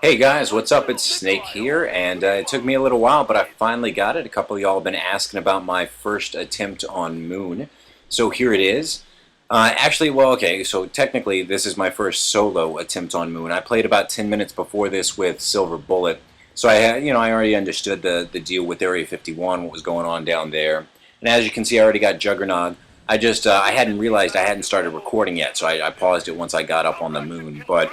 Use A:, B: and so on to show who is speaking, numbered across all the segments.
A: Hey guys, what's up? It's Snake here, and it took me a little while, but I finally got it. A couple of y'all have been asking about my first attempt on Moon, so here it is. Okay, so technically this is my first solo attempt on Moon. I played about 10 minutes before this with Silver Bullet, so I already understood the deal with Area 51, what was going on down there. And as you can see, I already got Juggernog. I hadn't realized I hadn't started recording yet, so I paused it once I got up on the Moon, but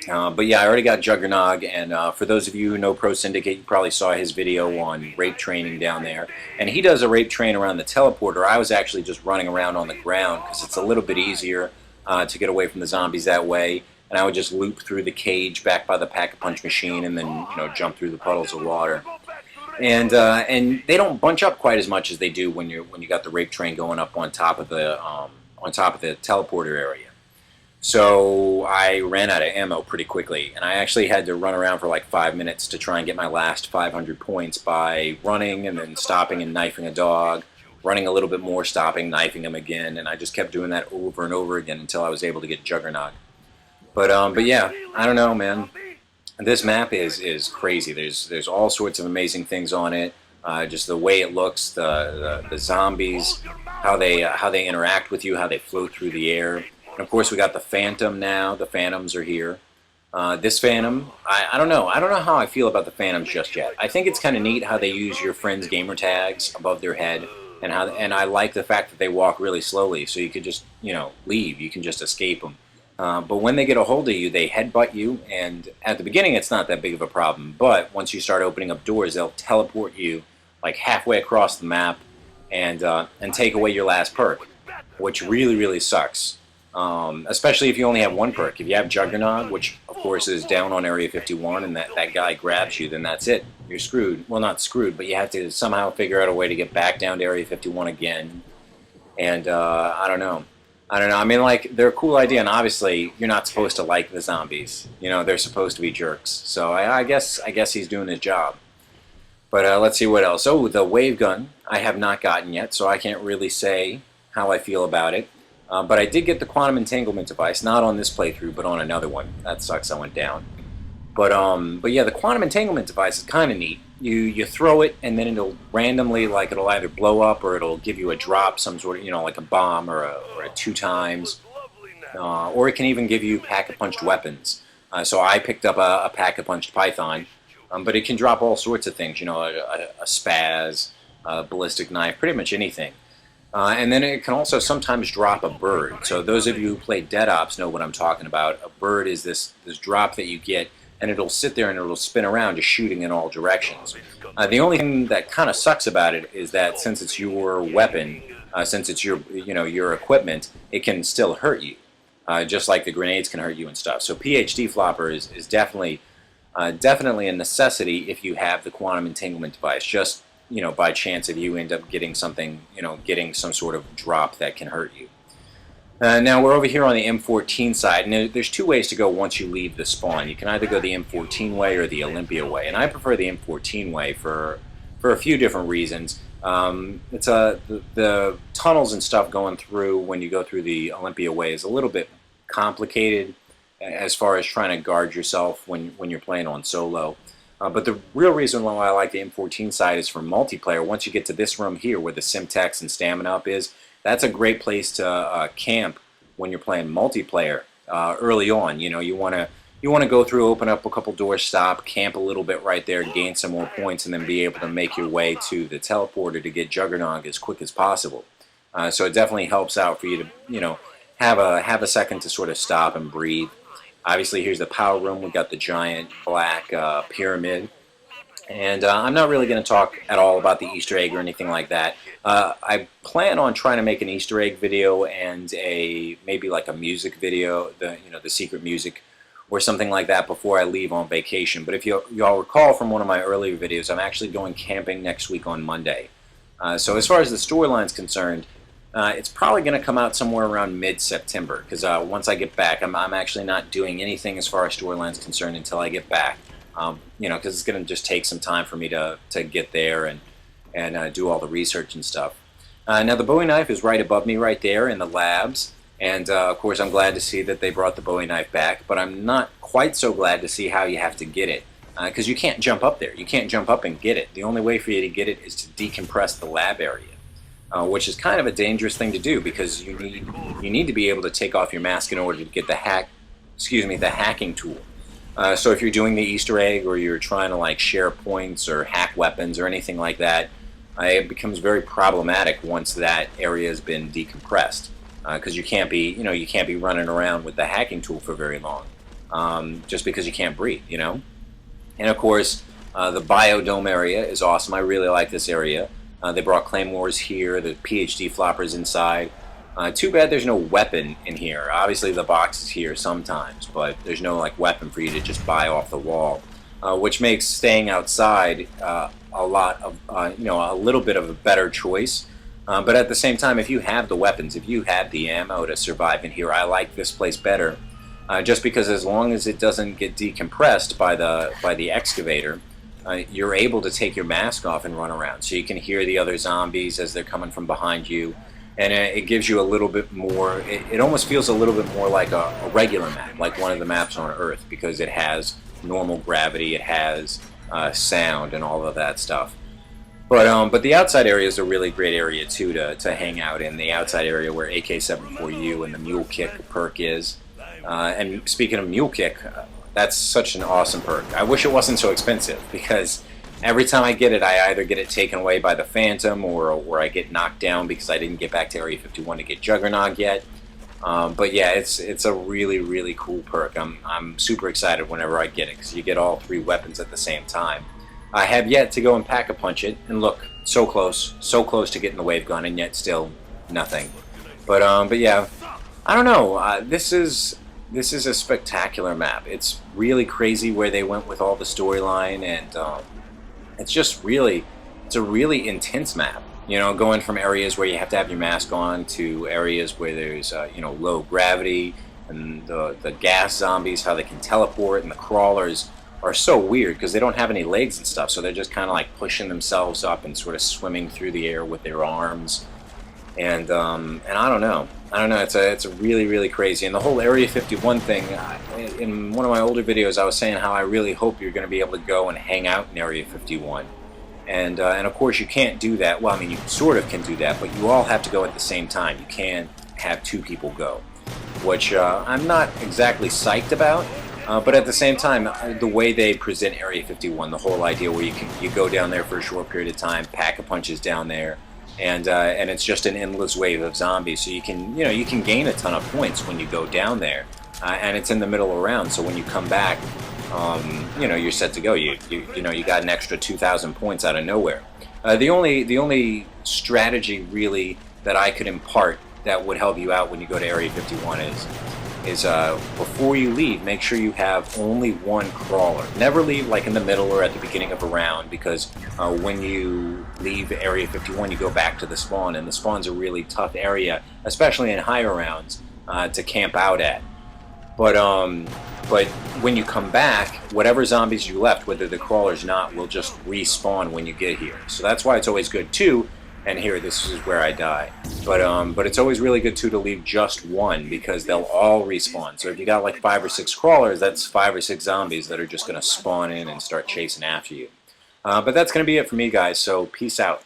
A: yeah, I already got Juggernog, and for those of you who know Pro Syndicate, you probably saw his video on rape training down there. And he does a rape train around the teleporter. I was actually just running around on the ground because it's a little bit easier to get away from the zombies that way. And I would just loop through the cage back by the Pack-a-Punch machine and then jump through the puddles of water. And they don't bunch up quite as much as they do when you got the rape train going up on top of the teleporter area. So I ran out of ammo pretty quickly, and I actually had to run around for like 5 minutes to try and get my last 500 points by running and then stopping and knifing a dog, running a little bit more, stopping, knifing him again, and I just kept doing that over and over again until I was able to get Juggernog. But yeah, I don't know, man. This map is crazy. There's all sorts of amazing things on it. Just the way it looks, the zombies, how they interact with you, how they float through the air. And of course, we got the Phantom now. The Phantoms are here. This Phantom, I don't know. I don't know how I feel about the Phantoms just yet. I think it's kind of neat how they use your friends' gamer tags above their head, and I like the fact that they walk really slowly, so you could just leave. You can just escape them. But when they get a hold of you, they headbutt you, and at the beginning, it's not that big of a problem. But once you start opening up doors, they'll teleport you like halfway across the map, and take away your last perk, which really sucks. Especially if you only have one perk. If you have Juggernog, which of course is down on Area 51, and that guy grabs you, then that's it. You're screwed. Well, not screwed, but you have to somehow figure out a way to get back down to Area 51 again. And I don't know. I mean, like, they're a cool idea, and obviously you're not supposed to like the zombies. They're supposed to be jerks. So I guess he's doing his job. But let's see what else. Oh, the wave gun I have not gotten yet, so I can't really say how I feel about it. But I did get the quantum entanglement device, not on this playthrough, but on another one. That sucks, I went down. But yeah, the quantum entanglement device is kind of neat. You throw it, and then it'll randomly, like, it'll either blow up or it'll give you a drop, some sort of, like a bomb or a 2 times. Or it can even give you pack-a-punched weapons. So I picked up a pack-a-punched python, but it can drop all sorts of things, a spaz, a ballistic knife, pretty much anything. And then it can also sometimes drop a bird. So those of you who play Dead Ops know what I'm talking about. A bird is this drop that you get, and it'll sit there and it'll spin around just shooting in all directions. The only thing that kind of sucks about it is that since it's your weapon, since it's your equipment, it can still hurt you, just like the grenades can hurt you and stuff. So PhD Flopper is definitely a necessity if you have the quantum entanglement device. Just by chance if you end up getting something, getting some sort of drop that can hurt you. Now we're over here on the M14 side, and there's 2 ways to go once you leave the spawn. You can either go the M14 way or the Olympia way, and I prefer the M14 way for a few different reasons. It's the tunnels and stuff going through when you go through the Olympia way is a little bit complicated as far as trying to guard yourself when you're playing on solo. But the real reason why I like the M14 side is for multiplayer. Once you get to this room here where the Simtex and Stamina Up is, that's a great place to camp when you're playing multiplayer early on. You want to go through, open up a couple doors, stop, camp a little bit right there, gain some more points, and then be able to make your way to the teleporter to get Juggernog as quick as possible. So it definitely helps out for you to have a second to sort of stop and breathe. Obviously, here's the power room. We've got the giant black pyramid. And I'm not really going to talk at all about the Easter egg or anything like that. I plan on trying to make an Easter egg video and maybe like a music video, the secret music or something like that before I leave on vacation. But if y'all recall from one of my earlier videos, I'm actually going camping next week on Monday. So as far as the storyline's concerned, it's probably going to come out somewhere around mid-September, because once I get back, I'm actually not doing anything as far as storyline's concerned until I get back. Because it's going to just take some time for me to get there and do all the research and stuff. Now the Bowie knife is right above me right there in the labs, And of course, I'm glad to see that they brought the Bowie knife back, but I'm not quite so glad to see how you have to get it. Because you can't jump up there. You can't jump up and get it. The only way for you to get it is to decompress the lab area, which is kind of a dangerous thing to do because you need to be able to take off your mask in order to get the the hacking tool. So if you're doing the Easter egg or you're trying to like share points or hack weapons or anything like that, it becomes very problematic once that area has been decompressed because you can't be you can't be running around with the hacking tool for very long just because you can't breathe. And of course, the biodome area is awesome. I really like this area. They brought claymores here, the PhD floppers inside. Too bad there's no weapon in here. Obviously the box is here sometimes, but there's no like weapon for you to just buy off the wall, which makes staying outside a lot of, a little bit of a better choice. But at the same time, if you have the weapons, if you have the ammo to survive in here, I like this place better. Just because as long as it doesn't get decompressed by the excavator, you're able to take your mask off and run around. So you can hear the other zombies as they're coming from behind you. And it gives you a little bit more, it almost feels a little bit more like a regular map, like one of the maps on Earth, because it has normal gravity, it has sound and all of that stuff. But the outside area is a really great area too to hang out in, the outside area where AK-74U and the Mule Kick perk is. And speaking of Mule Kick, that's such an awesome perk. I wish it wasn't so expensive because every time I get it, I either get it taken away by the Phantom or I get knocked down because I didn't get back to Area 51 to get Juggernog yet. But yeah, it's a really, really cool perk. I'm super excited whenever I get it because you get all three weapons at the same time. I have yet to go and pack-a-punch it, and look, so close to getting the wave gun, and yet still nothing. But yeah, I don't know. This is a spectacular map. It's really crazy where they went with all the storyline, and it's a really intense map. Going from areas where you have to have your mask on to areas where there's low gravity, and the gas zombies, how they can teleport, and the crawlers are so weird because they don't have any legs and stuff, so they're just kind of like pushing themselves up and sort of swimming through the air with their arms. And I don't know. It's a really, really crazy. And the whole Area 51 thing, in one of my older videos, I was saying how I really hope you're going to be able to go and hang out in Area 51. And of course you can't do that. Well, I mean, you sort of can do that, but you all have to go at the same time. You can't have two people go, which I'm not exactly psyched about. But at the same time, the way they present Area 51, the whole idea where you go down there for a short period of time, pack-a-punches down there, and it's just an endless wave of zombies. So you can gain a ton of points when you go down there, and it's in the middle of the round. So when you come back, you're set to go. You got an extra 2,000 points out of nowhere. The only strategy really that I could impart that would help you out when you go to Area 51 is before you leave, make sure you have only one crawler. Never leave like in the middle or at the beginning of a round, because when you leave Area 51, you go back to the spawn, and the spawn's a really tough area, especially in higher rounds, to camp out at. But when you come back, whatever zombies you left, whether the crawler's not, will just respawn when you get here. So that's why it's always good too. And here, this is where I die. But it's always really good too to leave just one, because they'll all respawn. So if you got like 5 or 6 crawlers, that's 5 or 6 zombies that are just going to spawn in and start chasing after you. But that's going to be it for me, guys. So peace out.